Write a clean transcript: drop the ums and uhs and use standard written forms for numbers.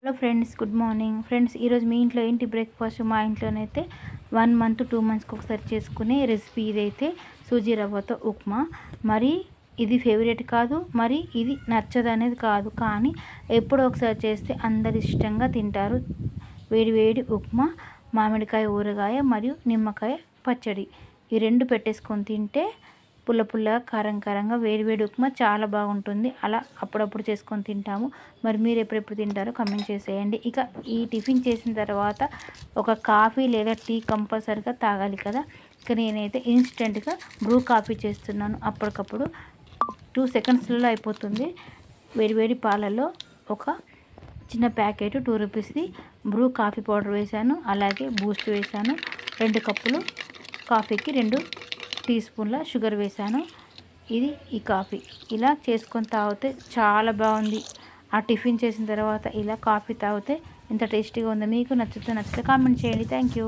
Hello friends, good morning friends. ఈరోజు మీ ఇంట్లో ఏంటి బ్రేక్ఫాస్ట్? మా ఇంట్లోనైతే 1 మంత్ 2 మంత్స్కి ఒకసారి చేసుకునే రెసిపీ ఇదైతే సూజీ రవ్వతో ఉప్మా. మరి ఇది ఫేవరెట్ కాదు, మరి ఇది నచ్చదు అనేది కాదు, కానీ ఎప్పుడో ఒకసారి చేస్తే అందరు ఇష్టంగా తింటారు. వేడి వేడి ఉప్మా, మామిడికాయ ఊరగాయ మరియు నిమ్మకాయ పచ్చడి, ఈ రెండు పెట్టేసుకొని తింటే పుల్ల పుల్లగా కారం కారంగా వేడి వేడి ఉప్మా చాలా బాగుంటుంది. అలా అప్పుడప్పుడు చేసుకొని తింటాము. మరి మీరు ఎప్పుడెప్పుడు తింటారో కమెంట్ చేసేయండి. ఇక ఈ టిఫిన్ చేసిన తర్వాత ఒక కాఫీ లేదా టీ కంపల్సరిగా తాగాలి కదా. ఇక నేనైతే ఇన్స్టెంట్గా బ్రూ కాఫీ చేస్తున్నాను. అప్పటికప్పుడు 2 సెకండ్స్లలో అయిపోతుంది. వేడివేడి పాలలో ఒక చిన్న ప్యాకెట్ 2 రూపీస్ది బ్రూ కాఫీ పౌడర్ వేసాను, అలాగే బూస్ట్ వేసాను. 2 కప్పులు కాఫీకి 2 టీ స్పూన్ల షుగర్ వేసాను. ఇది ఈ కాఫీ ఇలా చేసుకొని తాగితే చాలా బాగుంది. ఆ టిఫిన్ చేసిన తర్వాత ఇలా కాఫీ తాగితే ఎంత టేస్టీగా ఉందో. మీకు నచ్చితే కామెంట్ చేయండి. Thank you.